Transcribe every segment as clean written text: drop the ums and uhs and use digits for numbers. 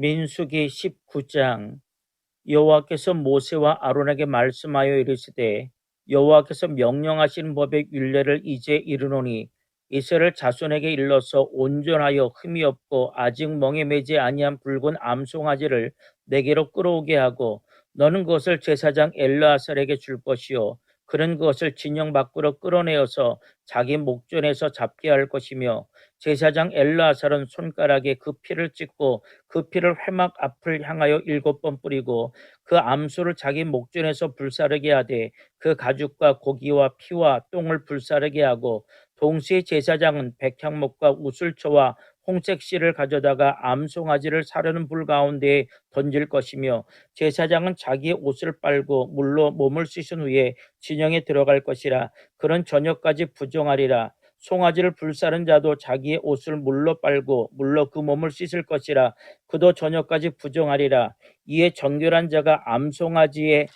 민수기 19장. 여호와께서 모세와 아론에게 말씀하여 이르시되 여호와께서 명령하신 법의 율례를 이제 이르노니 이스라엘 자손에게 일러서 온전하여 흠이 없고 아직 멍에 매지 아니한 붉은 암송아지를 내게로 끌어오게 하고 너는 그것을 제사장 엘르아살에게 줄 것이요 그는 그것을 진영 밖으로 끌어내어서 자기 목전에서 잡게 할 것이며 제사장 엘르아살은 손가락에 그 피를 찍고 그 피를 회막 앞을 향하여 7번 뿌리고 그 암소를 자기 목전에서 불사르게 하되 그 가죽과 고기와 피와 똥을 불사르게 하고 동시에 제사장은 백향목과 우슬초와 홍색 실을 가져다가 암송아지를 사르는 불 가운데에 던질 것이며 제사장은 자기의 옷을 빨고 물로 몸을 씻은 후에 진영에 들어갈 것이라. 그런 저녁까지 부정하리라. 송아지를 불사른 자도 자기의 옷을 물로 빨고 물로 그 몸을 씻을 것이라. 그도 저녁까지 부정하리라. 이에 정결한 자가 암송아지의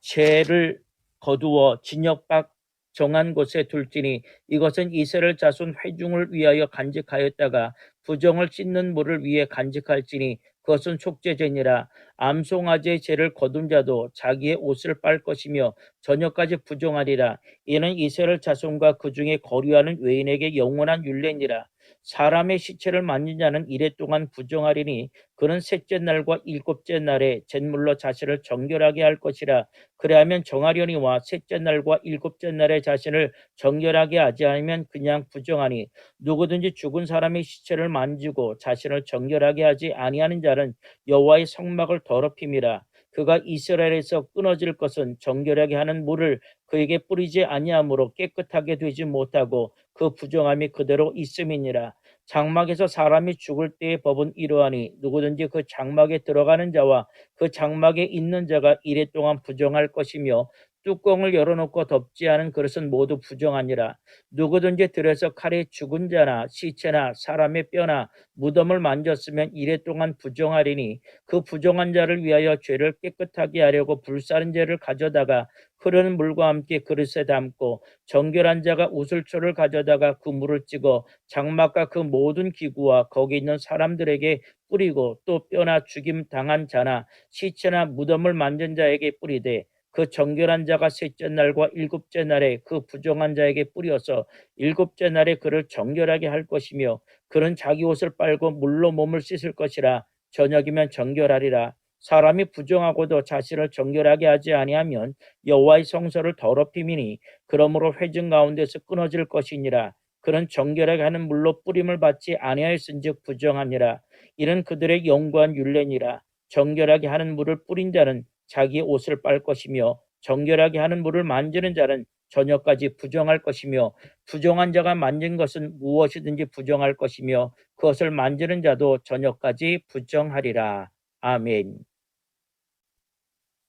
죄를 거두어 진역 밖 정한 곳에 둘지니 이것은 이스라엘 자손 회중을 위하여 간직하였다가 부정을 씻는 물을 위해 간직할지니 그것은 속죄제니라. 암송아지의 죄를 거둔 자도 자기의 옷을 빨 것이며 저녁까지 부정하리라. 이는 이스라엘 자손과 그 중에 거류하는 외인에게 영원한 율례니라. 사람의 시체를 만진 자는 이래 동안 부정하리니 그는 셋째 날과 일곱째 날에 잿물로 자신을 정결하게 할 것이라. 그래야면 정하려니와 셋째 날과 일곱째 날에 자신을 정결하게 하지 않으면 그냥 부정하니 누구든지 죽은 사람의 시체를 만지고 자신을 정결하게 하지 아니하는 자는 여호와의 성막을 더럽힘이라. 그가 이스라엘에서 끊어질 것은 정결하게 하는 물을 그에게 뿌리지 아니하므로 깨끗하게 되지 못하고 그 부정함이 그대로 있음이니라. 장막에서 사람이 죽을 때의 법은 이러하니 누구든지 그 장막에 들어가는 자와 그 장막에 있는 자가 이래 동안 부정할 것이며 뚜껑을 열어놓고 덮지 않은 그릇은 모두 부정하니라. 누구든지 들에서 칼에 죽은 자나 시체나 사람의 뼈나 무덤을 만졌으면 이래 동안 부정하리니 그 부정한 자를 위하여 죄를 깨끗하게 하려고 불사른 죄를 가져다가 흐르는 물과 함께 그릇에 담고 정결한 자가 우슬초를 가져다가 그 물을 찍어 장막과 그 모든 기구와 거기 있는 사람들에게 뿌리고 또 뼈나 죽임 당한 자나 시체나 무덤을 만진 자에게 뿌리되 그 정결한 자가 셋째 날과 일곱째 날에 그 부정한 자에게 뿌려서 일곱째 날에 그를 정결하게 할 것이며 그는 자기 옷을 빨고 물로 몸을 씻을 것이라. 저녁이면 정결하리라. 사람이 부정하고도 자신을 정결하게 하지 아니하면 여호와의 성소를 더럽힘이니 그러므로 회중 가운데서 끊어질 것이니라. 그는 정결하게 하는 물로 뿌림을 받지 아니하였은즉 부정하니라. 이는 그들의 영구한 율례니라. 정결하게 하는 물을 뿌린 자는 자기의 옷을 빨 것이며 정결하게 하는 물을 만지는 자는 저녁까지 부정할 것이며 부정한 자가 만진 것은 무엇이든지 부정할 것이며 그것을 만지는 자도 저녁까지 부정하리라. 아멘.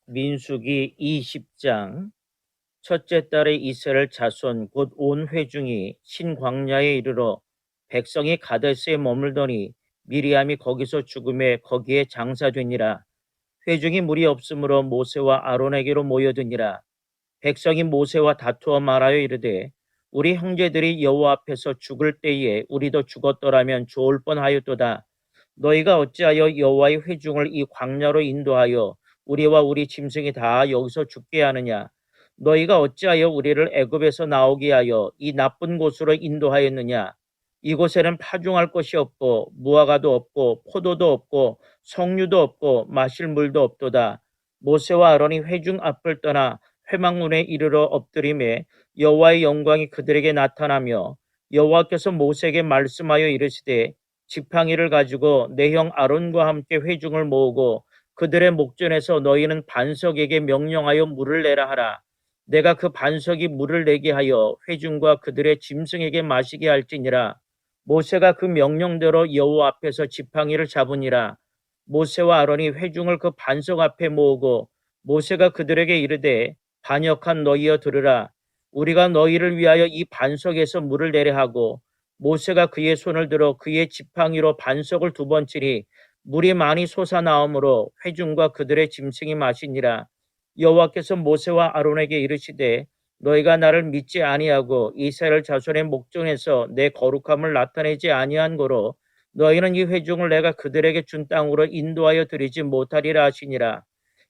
민수기 20장. 첫째 달에 이스라엘 자손 곧 온 회중이 신광야에 이르러 백성이 가데스에 머물더니 미리암이 거기서 죽음에 거기에 장사되니라. 회중이 물이 없으므로 모세와 아론에게로 모여드니라. 백성이 모세와 다투어 말하여 이르되 우리 형제들이 여호와 앞에서 죽을 때에 우리도 죽었더라면 좋을 뻔하였도다. 너희가 어찌하여 여호와의 회중을 이 광야로 인도하여 우리와 우리 짐승이 다 여기서 죽게 하느냐. 너희가 어찌하여 우리를 애굽에서 나오게 하여 이 나쁜 곳으로 인도하였느냐. 이곳에는 파종할 것이 없고 무화과도 없고 포도도 없고 석류도 없고 마실 물도 없도다. 모세와 아론이 회중 앞을 떠나 회막문에 이르러 엎드림에 여호와의 영광이 그들에게 나타나며 여호와께서 모세에게 말씀하여 이르시되 지팡이를 가지고 내 형 아론과 함께 회중을 모으고 그들의 목전에서 너희는 반석에게 명령하여 물을 내라 하라. 내가 그 반석이 물을 내게 하여 회중과 그들의 짐승에게 마시게 할지니라. 모세가 그 명령대로 여호와 앞에서 지팡이를 잡으니라. 모세와 아론이 회중을 그 반석 앞에 모으고 모세가 그들에게 이르되 반역한 너희여 들으라. 우리가 너희를 위하여 이 반석에서 물을 내려 하고 모세가 그의 손을 들어 그의 지팡이로 반석을 2번 치니 물이 많이 솟아나오므로 회중과 그들의 짐승이 마시니라. 여호와께서 모세와 아론에게 이르시되 너희가 나를 믿지 아니하고 이스라엘 자손의 목전에서 내 거룩함을 나타내지 아니한 거로 너희는 이 회중을 내가 그들에게 준 땅으로 인도하여 드리지 못하리라 하시니라.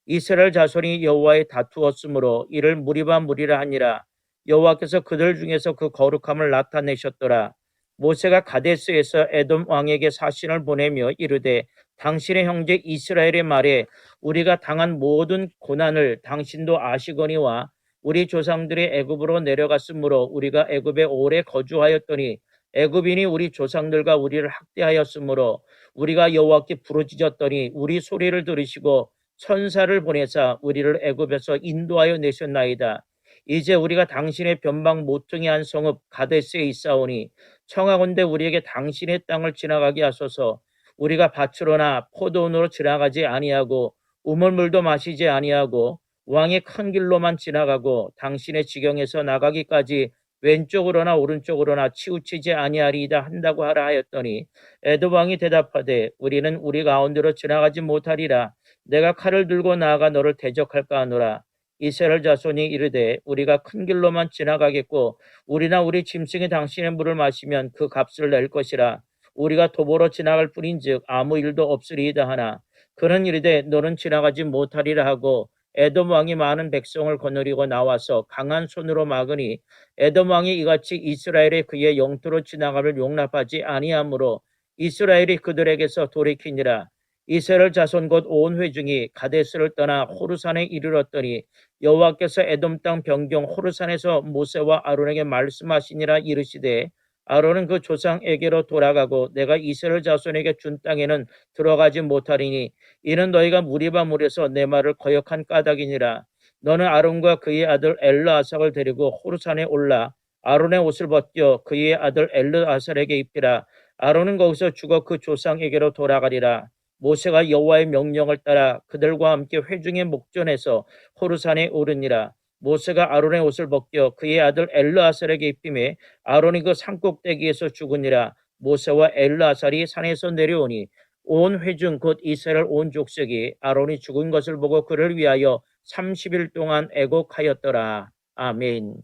이스라엘 자손이 여호와에 다투었으므로 이를 무리바 무리라 하니라. 여호와께서 그들 중에서 그 거룩함을 나타내셨더라. 모세가 가데스에서 에돔 왕에게 사신을 보내며 이르되 당신의 형제 이스라엘의 말에 우리가 당한 모든 고난을 당신도 아시거니와 우리 조상들이 애굽으로 내려갔으므로 우리가 애굽에 오래 거주하였더니 애굽인이 우리 조상들과 우리를 학대하였으므로 우리가 여호와께 부르짖었더니 우리 소리를 들으시고 천사를 보내사 우리를 애굽에서 인도하여 내셨나이다. 이제 우리가 당신의 변방 모퉁이 한 성읍 가데스에 있사오니 청하건대 우리에게 당신의 땅을 지나가게 하소서. 우리가 밭으로나 포도원으로 지나가지 아니하고 우물물도 마시지 아니하고 왕의 큰 길로만 지나가고 당신의 지경에서 나가기까지 왼쪽으로나 오른쪽으로나 치우치지 아니하리이다 한다고 하라 하였더니 에돔 왕이 대답하되 우리는 우리 가운데로 지나가지 못하리라. 내가 칼을 들고 나아가 너를 대적할까 하노라. 이스라엘 자손이 이르되 우리가 큰 길로만 지나가겠고 우리나 우리 짐승이 당신의 물을 마시면 그 값을 낼 것이라. 우리가 도보로 지나갈 뿐인즉 아무 일도 없으리이다 하나 그는 이르되 너는 지나가지 못하리라 하고 에돔 왕이 많은 백성을 거느리고 나와서 강한 손으로 막으니 에돔 왕이 이같이 이스라엘의 그의 영토로 지나감을 용납하지 아니하므로 이스라엘이 그들에게서 돌이키니라. 이스라엘 자손 곧 온 회중이 가데스를 떠나 호르산에 이르렀더니 여호와께서 에돔 땅 변경 호르산에서 모세와 아론에게 말씀하시니라. 이르시되 아론은 그 조상에게로 돌아가고 내가 이스라엘 자손에게 준 땅에는 들어가지 못하리니 이는 너희가 무리바 물에서 내 말을 거역한 까닭이니라. 너는 아론과 그의 아들 엘르아삭을 데리고 호르산에 올라 아론의 옷을 벗겨 그의 아들 엘르아삭에게 입히라. 아론은 거기서 죽어 그 조상에게로 돌아가리라. 모세가 여호와의 명령을 따라 그들과 함께 회중의 목전에서 호르산에 오르니라. 모세가 아론의 옷을 벗겨 그의 아들 엘르아살에게 입히매 아론이 그 산꼭대기에서 죽으니라. 모세와 엘르아살이 산에서 내려오니 온 회중 곧 이스라엘 온 족속이 아론이 죽은 것을 보고 그를 위하여 30일 동안 애곡하였더라. 아멘.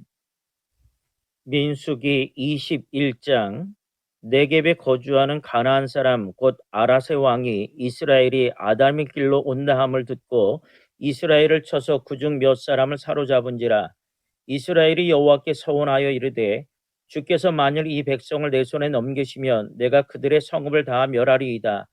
민수기 21장. 네겝에 거주하는 가나안 사람 곧 아라세 왕이 이스라엘이 아담의 길로 온다함을 듣고 이스라엘을 쳐서 그중 몇 사람을 사로잡은지라. 이스라엘이 여호와께 서원하여 이르되 주께서 만일 이 백성을 내 손에 넘기시면 내가 그들의 성읍을 다 멸하리이다.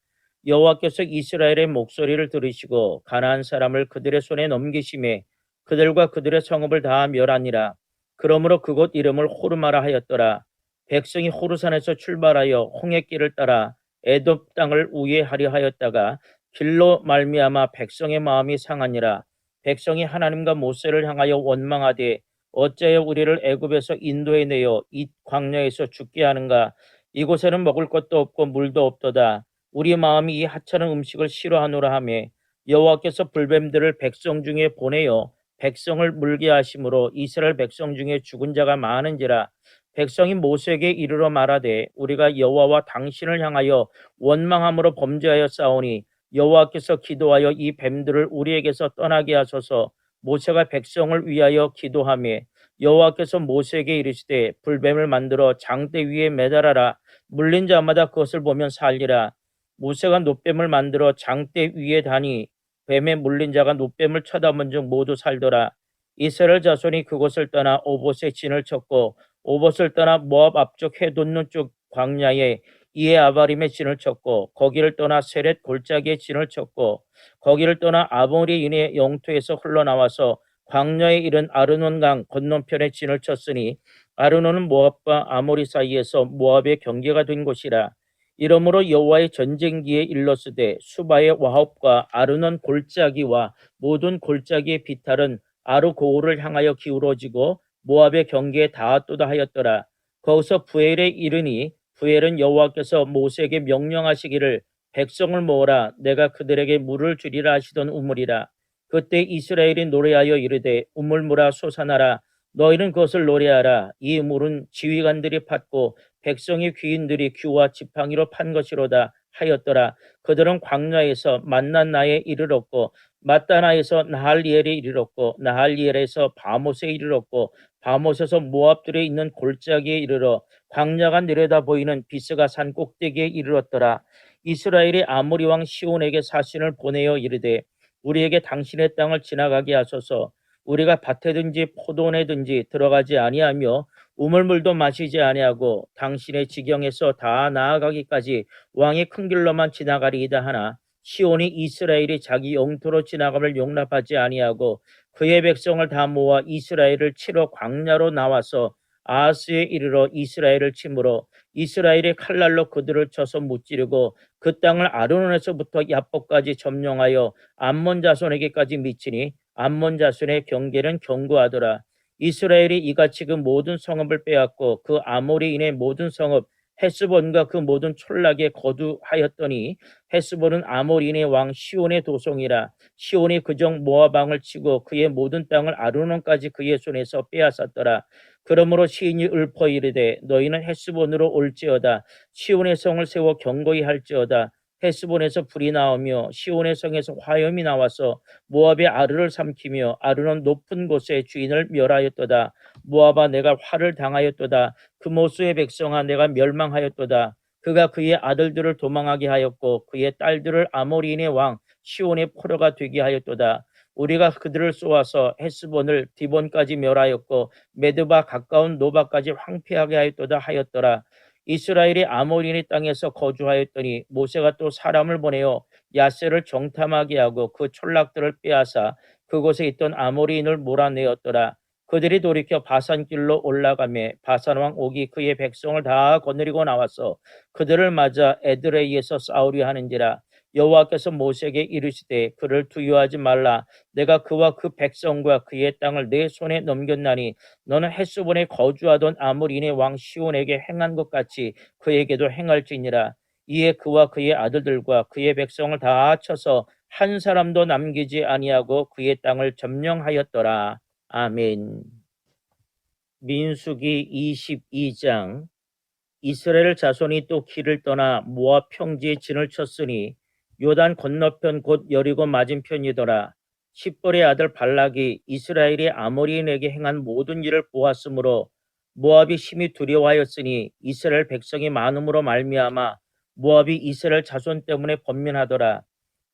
여호와께서 이스라엘의 목소리를 들으시고 가나안 사람을 그들의 손에 넘기심에 그들과 그들의 성읍을 다 멸하니라. 그러므로 그곳 이름을 호르마라 하였더라. 백성이 호르산에서 출발하여 홍해길을 따라 에돔 땅을 우회하려 하였다가 길로 말미암아 백성의 마음이 상하니라. 백성이 하나님과 모세를 향하여 원망하되 어찌하여 우리를 애굽에서 인도해 내어 이 광야에서 죽게 하는가. 이곳에는 먹을 것도 없고 물도 없도다. 우리 마음이 이 하찮은 음식을 싫어하노라 하며 여호와께서 불뱀들을 백성 중에 보내어 백성을 물게 하심으로 이스라엘 백성 중에 죽은 자가 많은지라. 백성이 모세에게 이르러 말하되 우리가 여호와와 당신을 향하여 원망함으로 범죄하여 싸우니 여호와께서 기도하여 이 뱀들을 우리에게서 떠나게 하소서. 모세가 백성을 위하여 기도하며 여호와께서 모세에게 이르시되 불뱀을 만들어 장대 위에 매달아라. 물린 자마다 그것을 보면 살리라. 모세가 놋뱀을 만들어 장대 위에 다니 뱀에 물린 자가 놋뱀을 쳐다본 즉 모두 살더라. 이스라엘 자손이 그곳을 떠나 오봇에 진을 쳤고 오봇을 떠나 모압 앞쪽 해 돋는 쪽 광야에 이에 아바림에 진을 쳤고 거기를 떠나 세렛 골짜기에 진을 쳤고 거기를 떠나 아모리인의 영토에서 흘러나와서 광야에 이른 아르논 강 건너편에 진을 쳤으니 아르논은 모압과 아모리 사이에서 모압의 경계가 된 곳이라. 이러므로 여호와의 전쟁기에 일렀으되 수바의 와홉과 아르논 골짜기와 모든 골짜기의 비탈은 아르고울을 향하여 기울어지고 모압의 경계에 닿았도다 하였더라. 거기서 부엘에 이르니 부엘은 여호와께서 모세에게 명령하시기를 백성을 모으라 내가 그들에게 물을 주리라 하시던 우물이라. 그때 이스라엘이 노래하여 이르되 우물물아 솟아나라. 너희는 그것을 노래하라. 이 우물은 지휘관들이 팠고 백성의 귀인들이 규와 지팡이로 판 것이로다 하였더라. 그들은 광야에서 만난 나에 이르렀고 마따나에서 나할리엘에 이르렀고 나할리엘에서 바못에 이르렀고 바못에서 모압들에 있는 골짜기에 이르러 광야가 내려다 보이는 비스가 산 꼭대기에 이르렀더라. 이스라엘이 아모리 왕 시온에게 사신을 보내어 이르되 우리에게 당신의 땅을 지나가게 하소서. 우리가 밭에든지 포도원에든지 들어가지 아니하며 우물물도 마시지 아니하고 당신의 지경에서 다 나아가기까지 왕의 큰 길로만 지나가리이다 하나 시온이 이스라엘이 자기 영토로 지나감을 용납하지 아니하고 그의 백성을 다 모아 이스라엘을 치러 광야로 나와서 아하스에 이르러 이스라엘을 치므로 이스라엘이 칼날로 그들을 쳐서 무찌르고 그 땅을 아르논에서부터 야복까지 점령하여 암몬 자손에게까지 미치니 암몬 자손의 경계는 견고하더라. 이스라엘이 이같이 그 모든 성읍을 빼앗고 그 아모리인의 모든 성읍 헤스본과 그 모든 촌락에 거두하였더니 헤스본은 아모리인의 왕 시온의 도성이라. 시온이 그정 모압 왕을 치고 그의 모든 땅을 아르논까지 그의 손에서 빼앗았더라. 그러므로 시인이 읊어 이르되 너희는 헤스본으로 올지어다. 시온의 성을 세워 견고히 할지어다. 헤스본에서 불이 나오며 시온의 성에서 화염이 나와서 모압의 아르를 삼키며 아르논 높은 곳에 주인을 멸하였도다. 모압아 내가 화를 당하였도다. 그모스의 백성아 내가 멸망하였도다. 그가 그의 아들들을 도망하게 하였고 그의 딸들을 아모리인의 왕 시온의 포로가 되게 하였도다. 우리가 그들을 쏘아서 헤스본을 디본까지 멸하였고 메드바 가까운 노바까지 황폐하게 하였도다 하였더라. 이스라엘이 아모리인의 땅에서 거주하였더니 모세가 또 사람을 보내어 야세를 정탐하게 하고 그 촌락들을 빼앗아 그곳에 있던 아모리인을 몰아내었더라. 그들이 돌이켜 바산길로 올라가매 바산왕 옥이 그의 백성을 다 거느리고 나와서 그들을 맞아 에드레이에서 싸우려 하는지라. 여호와께서 모세에게 이르시되 그를 두려워하지 말라. 내가 그와 그 백성과 그의 땅을 내 손에 넘겼나니 너는 헤스본에 거주하던 아모리인의 왕 시온에게 행한 것 같이 그에게도 행할지니라. 이에 그와 그의 아들들과 그의 백성을 다 쳐서 한 사람도 남기지 아니하고 그의 땅을 점령하였더라. 아멘. 민수기 22장. 이스라엘 자손이 또 길을 떠나 모압 평지에 진을 쳤으니 요단 건너편 곧 여리고 맞은편이더라. 십볼의 아들 발락이 이스라엘이 아모리인에게 행한 모든 일을 보았으므로 모압이 심히 두려워하였으니 이스라엘 백성이 많음으로 말미암아 모압이 이스라엘 자손 때문에 번민하더라.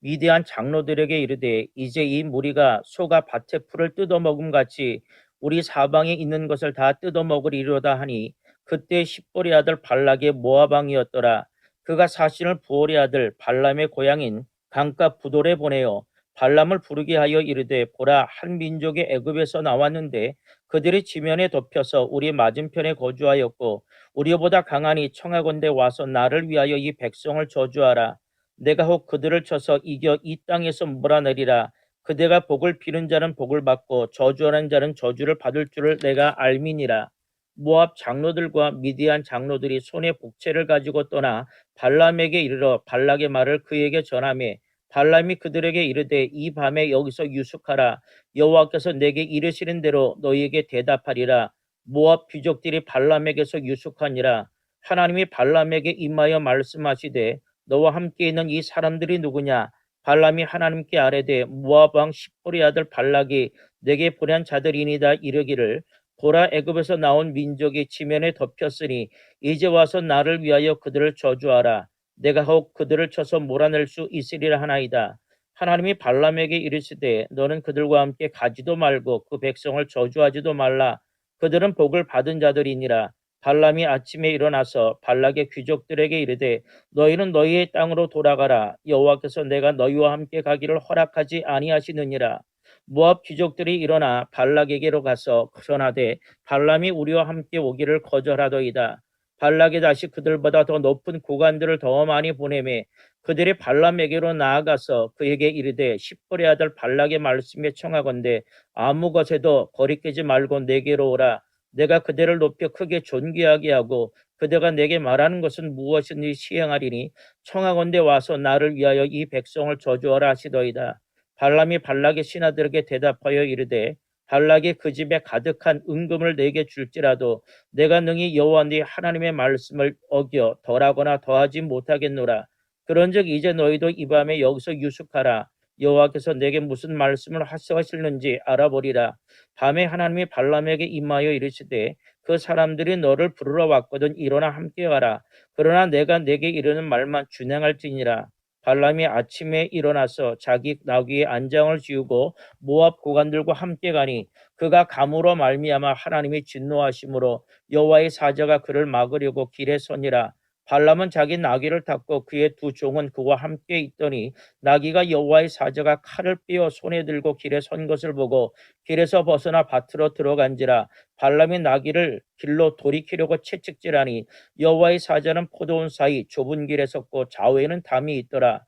위대한 장로들에게 이르되 이제 이 무리가 소가 밭의 풀을 뜯어먹음 같이 우리 사방에 있는 것을 다 뜯어먹으리로다 하니 그때 십볼의 아들 발락의 모압 왕이었더라. 그가 사신을 부올의 아들 발람의 고향인 강가 부돌에 보내어 발람을 부르게 하여 이르되 보라 한 민족이 애굽에서 나왔는데 그들이 지면에 덮여서 우리 맞은편에 거주하였고 우리보다 강하니 청하건대 와서 나를 위하여 이 백성을 저주하라. 내가 혹 그들을 쳐서 이겨 이 땅에서 몰아내리라. 그대가 복을 비는 자는 복을 받고 저주하는 자는 저주를 받을 줄을 내가 알미니라. 모압 장로들과 미디안 장로들이 손에 복채를 가지고 떠나 발람에게 이르러 발락의 말을 그에게 전하매 발람이 그들에게 이르되 이 밤에 여기서 유숙하라. 여호와께서 내게 이르시는 대로 너희에게 대답하리라. 모압 귀족들이 발람에게서 유숙하니라. 하나님이 발람에게 임하여 말씀하시되 너와 함께 있는 이 사람들이 누구냐? 발람이 하나님께 아뢰되 모압 왕 십볼의 아들 발락이 내게 보낸 자들이니다 이르기를 보라 애굽에서 나온 민족이 지면에 덮였으니 이제 와서 나를 위하여 그들을 저주하라. 내가 혹 그들을 쳐서 몰아낼 수 있으리라 하나이다. 하나님이 발람에게 이르시되 너는 그들과 함께 가지도 말고 그 백성을 저주하지도 말라. 그들은 복을 받은 자들이니라. 발람이 아침에 일어나서 발락의 귀족들에게 이르되 너희는 너희의 땅으로 돌아가라. 여호와께서 내가 너희와 함께 가기를 허락하지 아니하시느니라. 모압 귀족들이 일어나 발락에게로 가서 전하되 발람이 우리와 함께 오기를 거절하더이다. 발락이 다시 그들보다 더 높은 고관들을 더 많이 보내매 그들이 발람에게로 나아가서 그에게 이르되 십볼의 아들 발락의 말씀에 청하건대 아무 것에도 거리끼지 말고 내게로 오라. 내가 그대를 높여 크게 존귀하게 하고 그대가 내게 말하는 것은 무엇이든지 시행하리니 청하건대 와서 나를 위하여 이 백성을 저주하라 하시더이다. 발람이 발락의 신하들에게 대답하여 이르되 발락이 그 집에 가득한 은금을 내게 줄지라도 내가 능히 여호와 네 하나님의 말씀을 어겨 덜하거나 더하지 못하겠노라. 그런즉 이제 너희도 이 밤에 여기서 유숙하라. 여호와께서 내게 무슨 말씀을 하시는지 알아보리라. 밤에 하나님이 발람에게 임하여 이르시되 그 사람들이 너를 부르러 왔거든 일어나 함께 가라. 그러나 내가 내게 이르는 말만 준행할지니라. 발람이 아침에 일어나서 자기 나귀의 안장을 지우고 모압 고관들과 함께 가니 그가 감으로 말미암아 하나님이 진노하심으로 여호와의 사자가 그를 막으려고 길에 서니라. 발람은 자기 나귀를 탔고 그의 두 종은 그와 함께 있더니 나귀가 여호와의 사자가 칼을 빼어 손에 들고 길에 선 것을 보고 길에서 벗어나 밭으로 들어간지라. 발람이 나귀를 길로 돌이키려고 채찍질하니 여호와의 사자는 포도원 사이 좁은 길에 섰고 좌우에는 담이 있더라.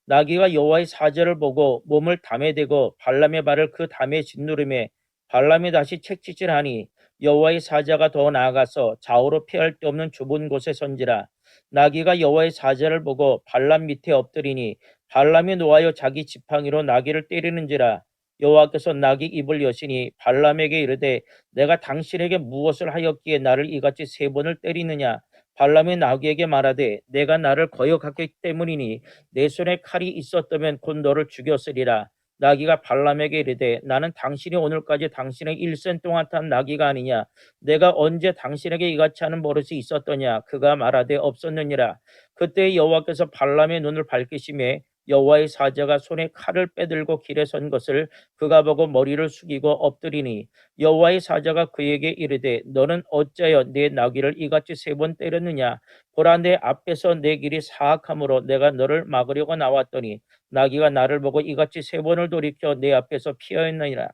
나귀가 여호와의 사자를 보고 몸을 담에 대고 발람의 발을 그 담에 짓누르매 발람이 다시 채찍질하니 여호와의 사자가 더 나아가서 좌우로 피할 데 없는 좁은 곳에 선지라. 나귀가 여호와의 사자를 보고 발람 밑에 엎드리니 발람이 노하여 자기 지팡이로 나귀를 때리는지라. 여호와께서 나귀 입을 여시니 발람에게 이르되 내가 당신에게 무엇을 하였기에 나를 이같이 세 번을 때리느냐. 발람이 나귀에게 말하되 내가 나를 거역하기 때문이니 내 손에 칼이 있었다면 곧 너를 죽였으리라. 나귀가 발람에게 이르되 나는 당신이 오늘까지 당신의 일생 동안 탄 나귀가 아니냐. 내가 언제 당신에게 이같이 하는 버릇이 있었더냐. 그가 말하되 없었느니라. 그때 여호와께서 발람의 눈을 밝히시매 여호와의 사자가 손에 칼을 빼들고 길에 선 것을 그가 보고 머리를 숙이고 엎드리니 여호와의 사자가 그에게 이르되 너는 어찌하여 내 나귀를 이같이 세 번 때렸느냐. 보라 내 앞에서 내 길이 사악함으로 내가 너를 막으려고 나왔더니 나귀가 나를 보고 이같이 세 번을 돌이켜 내 앞에서 피하였느니라.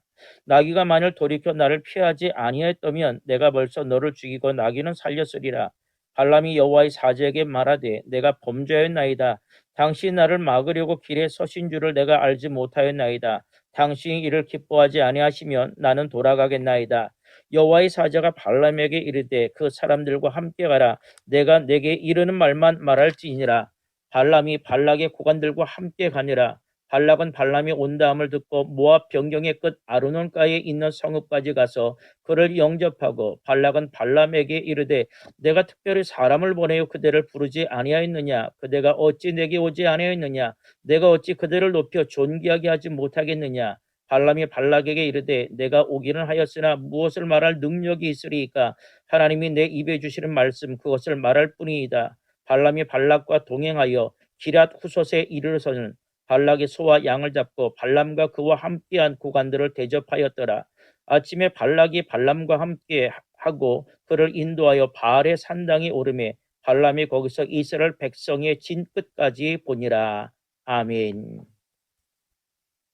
나귀가 만일 돌이켜 나를 피하지 아니하였다면 내가 벌써 너를 죽이고 나귀는 살렸으리라. 발람이 여호와의 사자에게 말하되 내가 범죄하였나이다. 당신이 나를 막으려고 길에 서신 줄을 내가 알지 못하였나이다. 당신이 이를 기뻐하지 아니하시면 나는 돌아가겠나이다. 여호와의 사자가 발람에게 이르되 그 사람들과 함께 가라. 내가 내게 이르는 말만 말할지니라. 발람이 발락의 고관들과 함께 가니라. 발락은 발람이 온다함을 듣고 모압 변경의 끝 아르논가에 있는 성읍까지 가서 그를 영접하고 발락은 발람에게 이르되 내가 특별히 사람을 보내어 그대를 부르지 아니하였느냐. 그대가 어찌 내게 오지 아니하였느냐. 내가 어찌 그대를 높여 존귀하게 하지 못하겠느냐. 발람이 발락에게 이르되 내가 오기는 하였으나 무엇을 말할 능력이 있으리이까. 하나님이 내 입에 주시는 말씀 그것을 말할 뿐이이다. 발람이 발락과 동행하여 기랏 후솥에 이르러서는 발락이 소와 양을 잡고 발람과 그와 함께한 고관들을 대접하였더라. 아침에 발락이 발람과 함께 하고 그를 인도하여 바알의 산당에 오르매 발람이 거기서 이스라엘 백성의 진 끝까지 보니라. 아멘.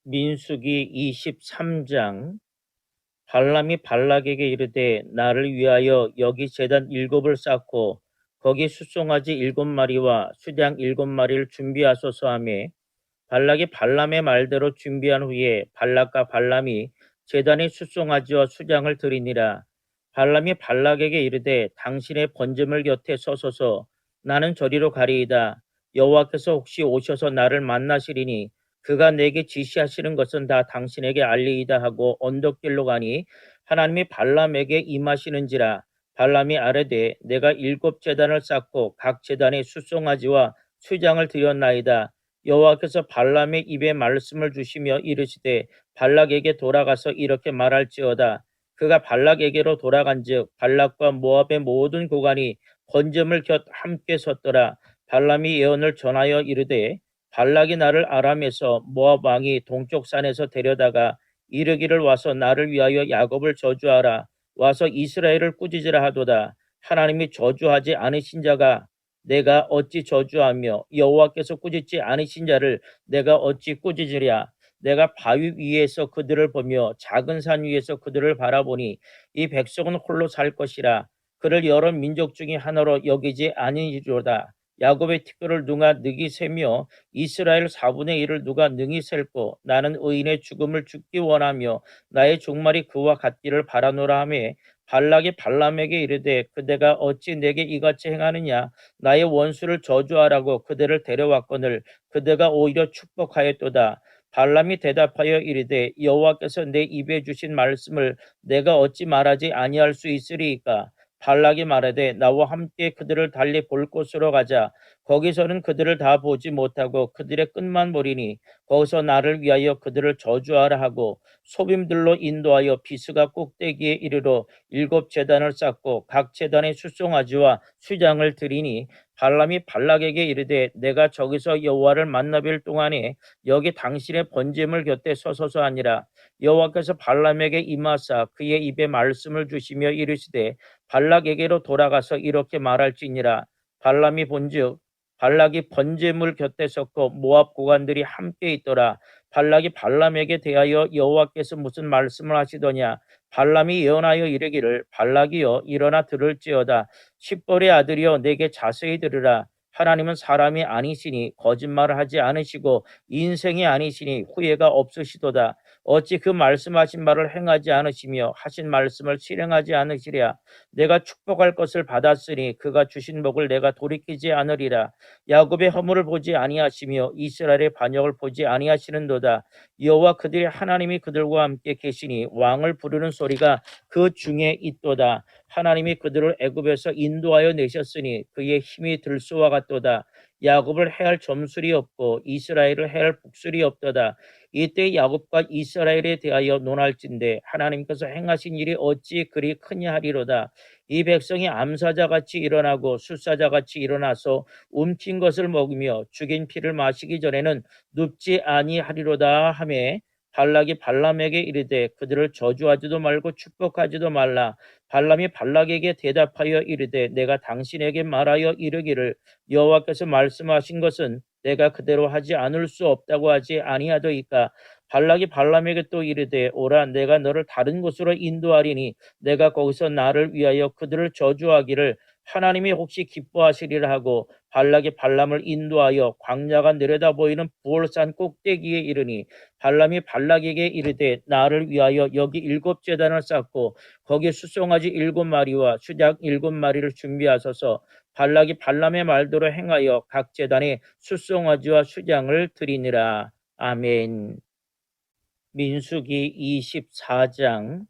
민수기 23장. 발람이 발락에게 이르되 나를 위하여 여기 제단 7을 쌓고 거기 숫송아지 7마리와 수장 7마리를 준비하소서 하며 발락이 발람의 말대로 준비한 후에 발락과 발람이 제단의 숫송아지와 수장을 드리니라. 발람이 발락에게 이르되 당신의 번제물 곁에 서소서. 나는 저리로 가리이다. 여호와께서 혹시 오셔서 나를 만나시리니 그가 내게 지시하시는 것은 다 당신에게 알리이다 하고 언덕길로 가니 하나님이 발람에게 임하시는지라. 발람이 아뢰되 내가 7제단을 쌓고 각 제단에 숫송아지와 수장을 드렸나이다. 여호와께서 발람의 입에 말씀을 주시며 이르시되 발락에게 돌아가서 이렇게 말할지어다. 그가 발락에게로 돌아간즉 발락과 모압의 모든 고관이 번제물 곁 함께 섰더라. 발람이 예언을 전하여 이르되 발락이 나를 아람에서 모압 왕이 동쪽 산에서 데려다가 이르기를 와서 나를 위하여 야곱을 저주하라. 와서 이스라엘을 꾸짖으라 하도다. 하나님이 저주하지 않으신 자가 내가 어찌 저주하며 여호와께서 꾸짖지 않으신 자를 내가 어찌 꾸짖으랴. 내가 바위 위에서 그들을 보며 작은 산 위에서 그들을 바라보니 이 백성은 홀로 살 것이라. 그를 여러 민족 중에 하나로 여기지 아니리로다. 야곱의 티끌을 누가 능히 세며 이스라엘 4분의 1을 누가 능히 셀고 나는 의인의 죽음을 죽기 원하며 나의 종말이 그와 같기를 바라노라 하며 발락이 발람에게 이르되 그대가 어찌 내게 이같이 행하느냐. 나의 원수를 저주하라고 그대를 데려왔거늘 그대가 오히려 축복하였도다. 발람이 대답하여 이르되 여호와께서 내 입에 주신 말씀을 내가 어찌 말하지 아니할 수 있으리이까. 발락이 말하되 나와 함께 그들을 달리 볼 곳으로 가자. 거기서는 그들을 다 보지 못하고 그들의 끝만 보리니 거기서 나를 위하여 그들을 저주하라 하고 소빔들로 인도하여 비스가 꼭대기에 이르러 7제단을 쌓고 각 제단에 수송아지와 수장을 드리니 발람이 발락에게 이르되 내가 저기서 여호와를 만나뵐 동안에 여기 당신의 번제물 곁에 서서서 아니라 여호와께서 발람에게 임하사 그의 입에 말씀을 주시며 이르시되 발락에게로 돌아가서 이렇게 말할지니라. 발람이 본즉 발락이 번제물 곁에 섰고 모압 고관들이 함께 있더라. 발락이 발람에게 대하여 여호와께서 무슨 말씀을 하시더냐. 발람이 예언하여 이르기를 발락이여 일어나 들을지어다. 십볼의 아들이여 내게 자세히 들으라. 하나님은 사람이 아니시니 거짓말을 하지 않으시고 인생이 아니시니 후회가 없으시도다. 어찌 그 말씀하신 바를 행하지 않으시며 하신 말씀을 실행하지 않으시랴. 내가 축복할 것을 받았으니 그가 주신 복을 내가 돌이키지 않으리라. 야곱의 허물을 보지 아니하시며 이스라엘의 반역을 보지 아니하시는도다. 여호와 그들의 하나님이 그들과 함께 계시니 왕을 부르는 소리가 그 중에 있도다. 하나님이 그들을 애굽에서 인도하여 내셨으니 그의 힘이 들소와 같도다. 야곱을 해할 점술이 없고 이스라엘을 해할 북술이 없도다. 이때 야곱과 이스라엘에 대하여 논할진대 하나님께서 행하신 일이 어찌 그리 크냐 하리로다. 이 백성이 암사자같이 일어나고 술사자같이 일어나서 움킨 것을 먹으며 죽인 피를 마시기 전에는 눕지 아니하리로다 하매 발락이 발람에게 이르되 그들을 저주하지도 말고 축복하지도 말라. 발람이 발락에게 대답하여 이르되 내가 당신에게 말하여 이르기를 여호와께서 말씀하신 것은 내가 그대로 하지 않을 수 없다고 하지 아니하더이까. 발락이 발람에게 또 이르되 오라 내가 너를 다른 곳으로 인도하리니 내가 거기서 나를 위하여 그들을 저주하기를 하나님이 혹시 기뻐하시리라 하고 발락이 발람을 인도하여 광야가 내려다 보이는 부올산 꼭대기에 이르니 발람이 발락에게 이르되 나를 위하여 여기 7제단을 쌓고 거기 수송아지 7마리와 수작 7마리를 준비하소서. 발락이 발람의 말대로 행하여 각 제단에 수송아지와 수장을 드리니라. 아멘. 민수기 24장.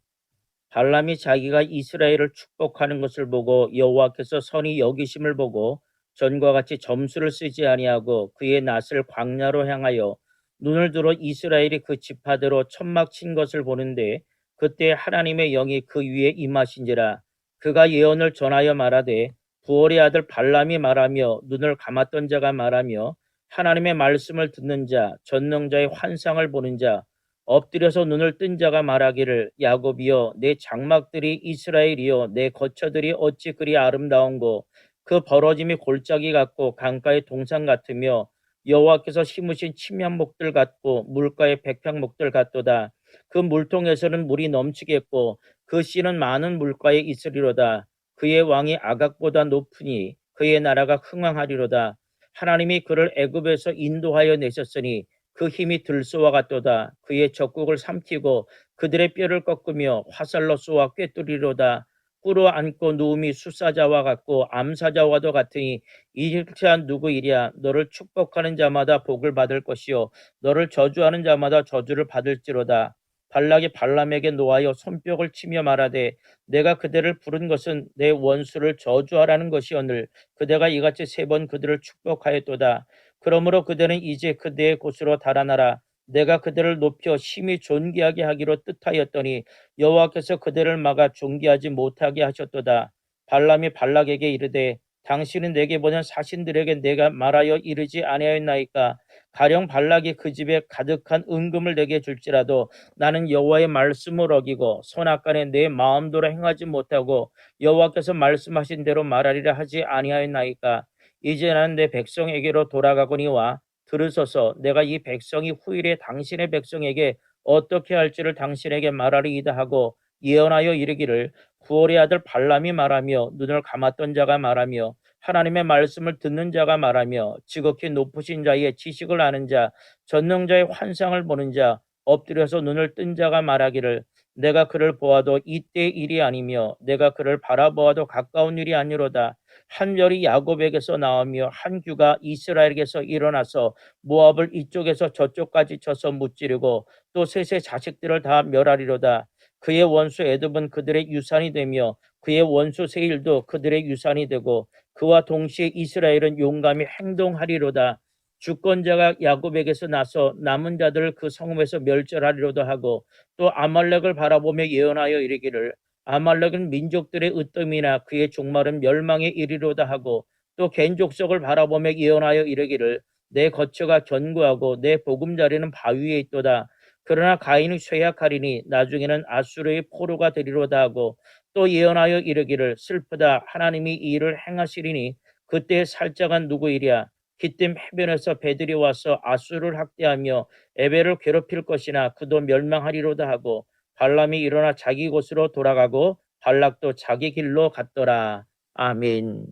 발람이 자기가 이스라엘을 축복하는 것을 보고 여호와께서 선히 여기심을 보고 전과 같이 점수를 쓰지 아니하고 그의 낯을 광야로 향하여 눈을 들어 이스라엘이 그 지파대로 천막 친 것을 보는데 그때 하나님의 영이 그 위에 임하신지라. 그가 예언을 전하여 말하되 부올의 아들 발람이 말하며 눈을 감았던 자가 말하며 하나님의 말씀을 듣는 자 전능자의 환상을 보는 자 엎드려서 눈을 뜬 자가 말하기를 야곱이여 내 장막들이 이스라엘이여 내 거처들이 어찌 그리 아름다운고 그 벌어짐이 골짜기 같고 강가의 동산 같으며 여호와께서 심으신 침향목들 같고 물가의 백향목들 같도다. 그 물통에서는 물이 넘치겠고 그 씨는 많은 물가에 있으리로다. 그의 왕이 아각보다 높으니 그의 나라가 흥왕하리로다. 하나님이 그를 애굽에서 인도하여 내셨으니 그 힘이 들소와 같도다. 그의 적국을 삼키고 그들의 뼈를 꺾으며 화살로 쏘아 꿰뚫리로다. 꿇어 앉고 누움이 수사자와 같고 암사자와도 같으니 이일체한 누구이랴. 너를 축복하는 자마다 복을 받을 것이요 너를 저주하는 자마다 저주를 받을지로다. 발락이 발람에게 노하여 손뼉을 치며 말하되 내가 그대를 부른 것은 내 원수를 저주하라는 것이오늘 그대가 이같이 3번 그들을 축복하였도다. 그러므로 그대는 이제 그대의 곳으로 달아나라. 내가 그들을 높여 심히 존귀하게 하기로 뜻하였더니 여호와께서 그들을 막아 존귀하지 못하게 하셨도다. 발람이 발락에게 이르되 당신은 내게 보낸 사신들에게 내가 말하여 이르지 아니하였나이까. 가령 발락이 그 집에 가득한 은금을 내게 줄지라도 나는 여호와의 말씀을 어기고 손악간에 내 마음대로 행하지 못하고 여호와께서 말씀하신 대로 말하리라 하지 아니하였나이까. 이제 나는 내 백성에게로 돌아가거니와 들으소서. 내가 이 백성이 후일에 당신의 백성에게 어떻게 할지를 당신에게 말하리이다 하고 예언하여 이르기를 부올의 아들 발람이 말하며 눈을 감았던 자가 말하며 하나님의 말씀을 듣는 자가 말하며 지극히 높으신 자의 지식을 아는 자 전능자의 환상을 보는 자 엎드려서 눈을 뜬 자가 말하기를 내가 그를 보아도 이때 일이 아니며 내가 그를 바라보아도 가까운 일이 아니로다. 한 별이 야곱에게서 나오며 한 규가 이스라엘에게서 일어나서 모압을 이쪽에서 저쪽까지 쳐서 무찌르고 또 셋의 자식들을 다 멸하리로다. 그의 원수 에돔은 그들의 유산이 되며 그의 원수 세일도 그들의 유산이 되고 그와 동시에 이스라엘은 용감히 행동하리로다. 주권자가 야곱에게서 나서 남은 자들을 그 성읍에서 멸절하리로다 하고, 또 아말렉을 바라보며 예언하여 이르기를 아말렉은 민족들의 으뜸이나 그의 종말은 멸망에 이르리로다 하고, 또 갠 족속을 바라보며 예언하여 이르기를 내 거처가 견고하고 내 보금자리는 바위에 있도다. 그러나 가인이 쇠약하리니 나중에는 아수르의 포로가 되리로다 하고, 또 예언하여 이르기를 슬프다. 하나님이 이 일을 행하시리니 그때 살짝한 누구이랴. 기띔 해변에서 배들이 와서 아수를 학대하며 에벨을 괴롭힐 것이나 그도 멸망하리로다 하고, 발람이 일어나 자기 곳으로 돌아가고 발락도 자기 길로 갔더라. 아멘.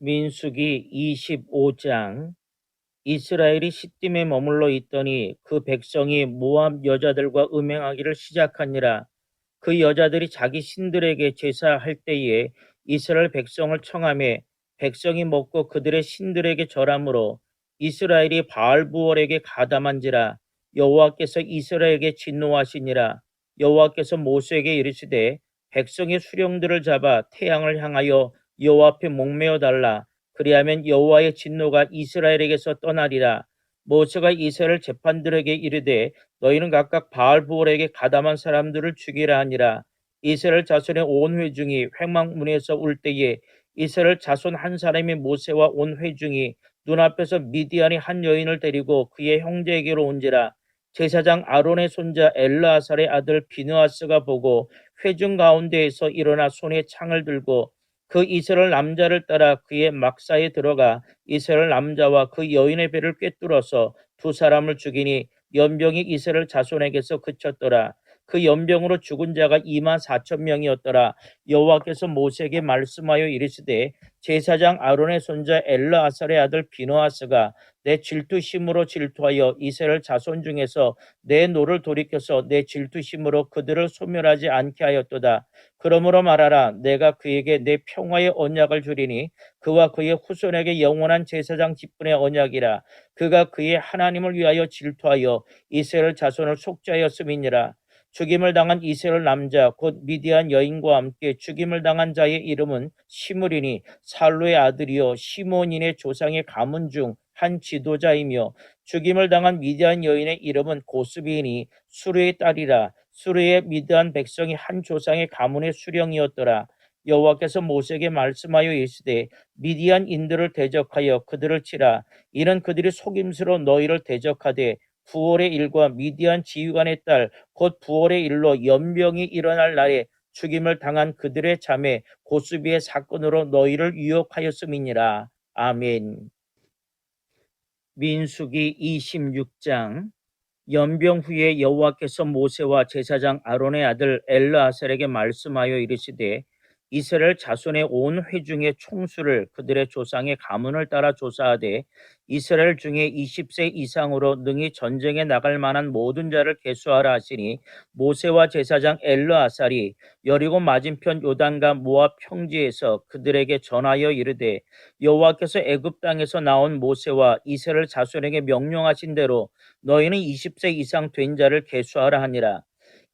민수기 25장. 이스라엘이 시딤에 머물러 있더니 그 백성이 모압 여자들과 음행하기를 시작하니라. 그 여자들이 자기 신들에게 제사할 때에 이스라엘 백성을 청하매 백성이 먹고 그들의 신들에게 절함으로 이스라엘이 바알부월에게 가담한지라. 여호와께서 이스라엘에게 진노하시니라. 여호와께서 모세에게 이르시되 백성의 수령들을 잡아 태양을 향하여 여호와 앞에 목매어 달라. 그리하면 여호와의 진노가 이스라엘에게서 떠나리라. 모세가 이스라엘 재판들에게 이르되 너희는 각각 바알부올에게 가담한 사람들을 죽이라 하니라. 이스라엘 자손의 온 회중이 회막문에서 울 때에 이스라엘 자손 한 사람이 모세와 온 회중이 눈앞에서 미디안의 한 여인을 데리고 그의 형제에게로 온지라. 제사장 아론의 손자 엘르아살의 아들 비느하스가 보고 회중 가운데에서 일어나 손에 창을 들고 그 이스라엘 남자를 따라 그의 막사에 들어가 이스라엘 남자와 그 여인의 배를 꿰뚫어서 두 사람을 죽이니 연병이 이스라엘 자손에게서 그쳤더라. 그 연병으로 죽은 자가 24,000명이었더라. 여호와께서 모세에게 말씀하여 이르시되 제사장 아론의 손자 엘르아살의 아들 비느하스가 내 질투심으로 질투하여 이스라엘 자손 중에서 내 노를 돌이켜서 내 질투심으로 그들을 소멸하지 않게 하였도다. 그러므로 말하라. 내가 그에게 내 평화의 언약을 주리니 그와 그의 후손에게 영원한 제사장 직분의 언약이라. 그가 그의 하나님을 위하여 질투하여 이스라엘 자손을 속죄하였음이니라. 죽임을 당한 이스라엘 남자 곧 미디안 여인과 함께 죽임을 당한 자의 이름은 시므리니 살루의 아들이요 시몬인의 조상의 가문 중 한 지도자이며, 죽임을 당한 미디안 여인의 이름은 고스비이니 수르의 딸이라. 수르의 미디안 백성이 한 조상의 가문의 수령이었더라. 여호와께서 모세에게 말씀하여 이르시되 미디안인들을 대적하여 그들을 치라. 이는 그들이 속임수로 너희를 대적하되 부올의 일과 미디안 지휘관의 딸 곧 부올의 일로 연병이 일어날 날에 죽임을 당한 그들의 자매 고스비의 사건으로 너희를 유혹하였음이니라. 아멘. 민수기 26장. 연병 후에 여호와께서 모세와 제사장 아론의 아들 엘르아살에게 말씀하여 이르시되 이스라엘 자손의 온 회중의 총수를 그들의 조상의 가문을 따라 조사하되 이스라엘 중에 20세 이상으로 능히 전쟁에 나갈 만한 모든 자를 계수하라 하시니, 모세와 제사장 엘르아살이 여리고 맞은편 요단과 모압 평지에서 그들에게 전하여 이르되 여호와께서 애굽 땅에서 나온 모세와 이스라엘 자손에게 명령하신 대로 너희는 20세 이상 된 자를 계수하라 하니라.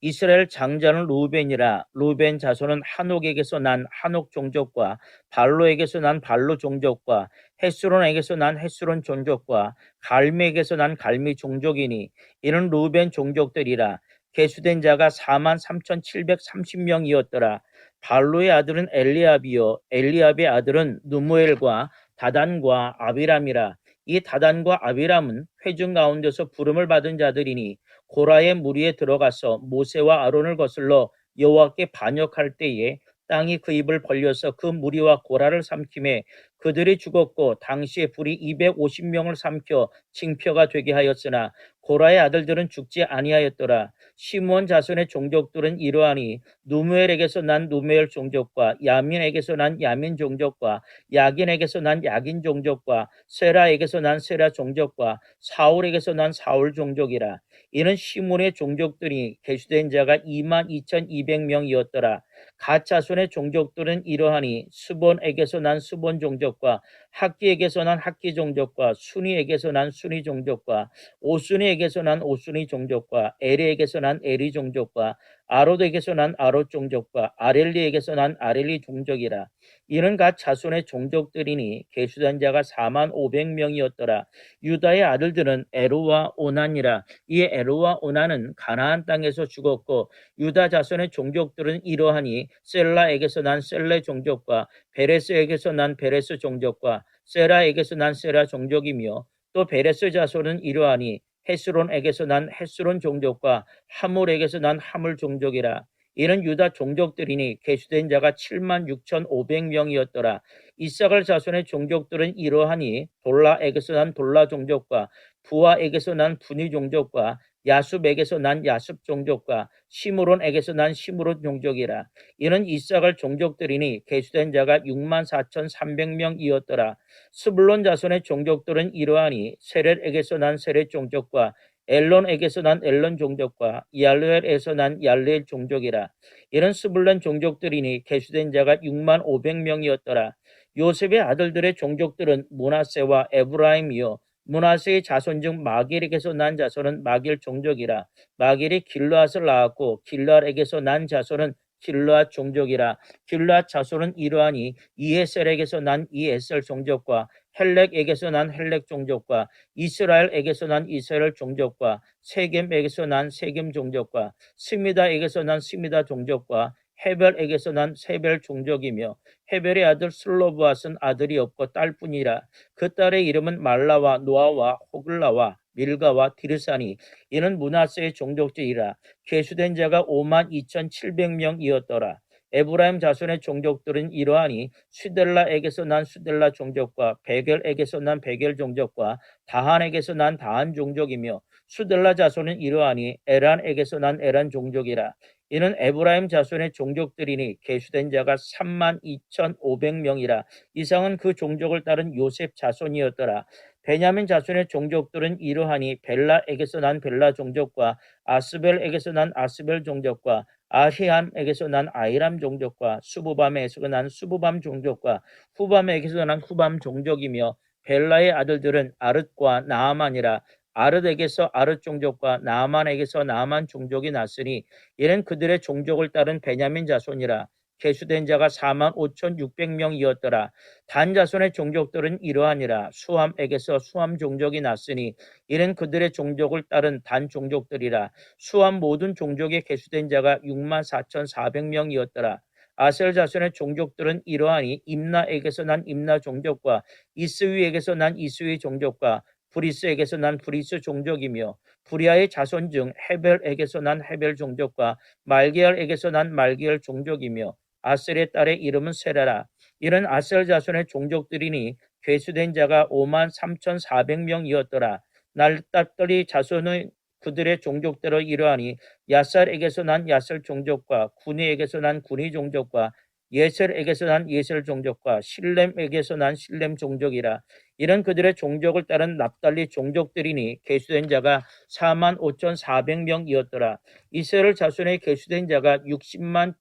이스라엘 장자는 루벤이라. 루벤 자손은 한옥에게서 난 한옥 종족과 발로에게서 난 발로 종족과 헤스론에게서 난 헤스론 종족과 갈미에게서 난 갈미 종족이니 이는 루벤 종족들이라. 계수된 자가 43,730명이었더라. 발로의 아들은 엘리압이요 엘리압의 아들은 누무엘과 다단과 아비람이라. 이 다단과 아비람은 회중 가운데서 부름을 받은 자들이니 고라의 무리에 들어가서 모세와 아론을 거슬러 여호와께 반역할 때에 땅이 그 입을 벌려서 그 무리와 고라를 삼키매 그들이 죽었고 당시에 불이 250명을 삼켜 징표가 되게 하였으나 고라의 아들들은 죽지 아니하였더라. 시므온 자손의 종족들은 이러하니 누무엘에게서 난 누무엘 종족과 야민에게서 난 야민 종족과 야긴에게서 난 야긴 종족과 세라에게서 난 세라 종족과 사울에게서 난 사울 종족이라. 이는 시몬의 종족들이 계수된 자가 22,200명이었더라. 갓 자손의 종족들은 이러하니 스본에게서 난 스본 종족과 학기에게서 난 학기 종족과 순이에게서 난 순이 종족과 오순이에게서 난 오순이 종족과 에리에게서 난 에리 종족과 아롯에게서 난 아롯 종족과 아렐리에게서 난 아렐리 종족이라. 이는 각 자손의 종족들이니 계수된 자가 4만 500명이었더라. 유다의 아들들은 에로와 오난이라. 이 에로와 오난은 가나안 땅에서 죽었고 유다 자손의 종족들은 이러하니 셀라에게서 난 셀레 종족과 베레스에게서 난 베레스 종족과 세라에게서 난 세라 종족이며 또 베레스 자손은 이러하니 헤스론에게서 난 헤스론 종족과 하물에게서 난 하물 종족이라. 이는 유다 종족들이니 계수된 자가 7만 6,500명이었더라. 이사갈 자손의 종족들은 이러하니 돌라에게서 난 돌라 종족과 부하에게서 난 분위 종족과 야숲에게서 난 야숲 종족과 시므론에게서 난 시므론 종족이라. 이는 이사갈 종족들이니 계수된 자가 6만 4,300명이었더라. 스불론 자손의 종족들은 이러하니 세렛에게서 난 세렛 종족과 엘론에게서 난 엘론 종족과 얄레엘에서 난 얄레엘 종족이라. 이런 스불론 종족들이니 계수된 자가 6만 500명이었더라. 요셉의 아들들의 종족들은 므낫세와 에브라임이요 므낫세의 자손 중 마길에게서 난 자손은 마길 종족이라. 마길이 길르앗을 낳았고 길르앗에게서 난 자손은 길르앗 종족이라. 길르앗 자손은 이러하니 이에셀에게서 난 이에셀 종족과 헬렉에게서 난 헬렉 종족과 이스라엘에게서 난 이스라엘 종족과 세겜에게서 난 세겜 종족과 스미다에게서 난 스미다 종족과 헤벨에게서 난 세벨 종족이며 헤벨의 아들 슬로브앗은 아들이 없고 딸뿐이라. 그 딸의 이름은 말라와 노아와 호글라와 밀가와 디르사니. 이는 므낫세의 종족들이라. 계수된 자가 5만 2,700명이었더라. 에브라임 자손의 종족들은 이러하니 수델라에게서 난 수델라 종족과 베겔에게서 난 베겔 종족과 다한에게서 난 다한 종족이며 수델라 자손은 이러하니 에란에게서 난 에란 종족이라. 이는 에브라임 자손의 종족들이니 계수된 자가 3만 2,500명이라. 이상은 그 종족을 따른 요셉 자손이었더라. 베냐민 자손의 종족들은 이러하니 벨라에게서 난 벨라 종족과 아스벨에게서 난 아스벨 종족과 아히암에게서 난 아히람 종족과 수부밤에게서 난 수부밤 종족과 후밤에게서 난 후밤 종족이며 벨라의 아들들은 아릇과 나아만이라. 아릇에게서 아릇 종족과 나아만에게서 나아만 종족이 났으니 이는 그들의 종족을 따른 베냐민 자손이라. 계수된 자가 4만 5,600명이었더라. 단 자손의 종족들은 이러하니라. 수함에게서 수함 종족이 났으니 이는 그들의 종족을 따른 단 종족들이라. 수함 모든 종족에 계수된 자가 6만 4,400명이었더라. 아셀 자손의 종족들은 이러하니 임나에게서 난 임나 종족과 이스위에게서 난 이스위 종족과 브리스에게서 난 브리스 종족이며 브리아의 자손 중 헤벨에게서 난 헤벨 종족과 말기엘에게서 난 말기엘 종족이며 아셀의 딸의 이름은 세라라. 이런 아셀 자손의 종족들이니 괴수된 자가 5만 3,400명이었더라. 날딱들이 자손의 그들의 종족대로 이러하니 야살에게서 난 야살 종족과 구니에게서 난 구니 종족과 예셀에게서 난 예셀 종족과 실렘에게서 난 실렘 종족이라. 이런 그들의 종족을 따른 납달리 종족들이니 계수된 자가 4만 5,400명이었더라. 이스라엘 자손의 계수된 자가 60만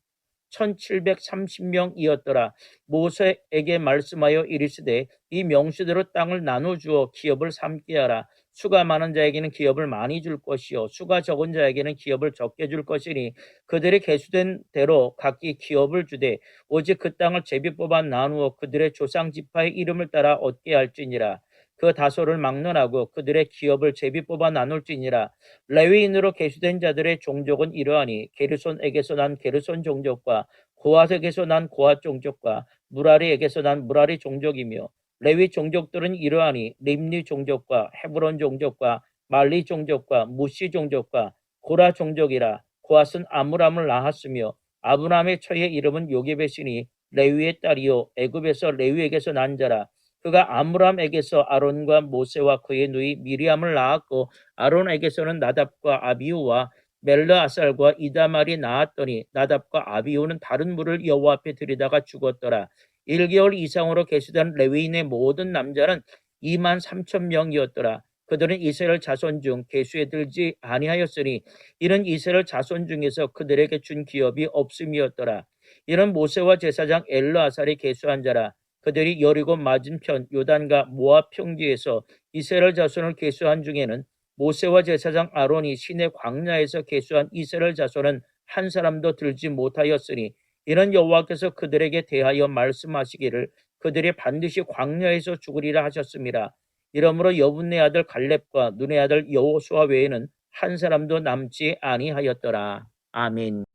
1,730명이었더라. 모세에게 말씀하여 이르시되 이 명수대로 땅을 나눠주어 기업을 삼게 하라. 수가 많은 자에게는 기업을 많이 줄 것이요 수가 적은 자에게는 기업을 적게 줄 것이니 그들의 계수된 대로 각기 기업을 주되 오직 그 땅을 제비 뽑아 나누어 그들의 조상 지파의 이름을 따라 얻게 할지니라. 그 다소를 막론하고 그들의 기업을 제비 뽑아 나눌지니라. 레위인으로 계수된 자들의 종족은 이러하니 게르손에게서 난 게르손 종족과 고핫에게서 난 고핫 종족과 무라리에게서 난 무라리 종족이며 레위 종족들은 이러하니 림리 종족과 헤브론 종족과 말리 종족과 무시 종족과 고라 종족이라. 고핫은 아므람을 낳았으며 아브람의 처의 이름은 요게벳이니 레위의 딸이요 애굽에서 레위에게서 난 자라. 그가 아므람에게서 아론과 모세와 그의 누이 미리암을 낳았고 아론에게서는 나답과 아비후와 멜르아살과 이다말이 낳았더니 나답과 아비후는 다른 물을 여호와 앞에 들이다가 죽었더라. 1개월 이상으로 계수된 레위인의 모든 남자는 2만 3천 명이었더라. 그들은 이스라엘 자손 중 계수에 들지 아니하였으니 이는 이스라엘 자손 중에서 그들에게 준 기업이 없음이었더라. 이는 모세와 제사장 엘르아살이 계수한 자라. 그들이 여리고 맞은편 요단과 모압 평지에서 이스라엘 자손을 계수한 중에는 모세와 제사장 아론이 시내 광야에서 계수한 이스라엘 자손은 한 사람도 들지 못하였으니 이는 여호와께서 그들에게 대하여 말씀하시기를 그들이 반드시 광야에서 죽으리라 하셨습니다. 이러므로 여분네 아들 갈렙과 눈의 아들 여호수아 외에는 한 사람도 남지 아니하였더라. 아멘.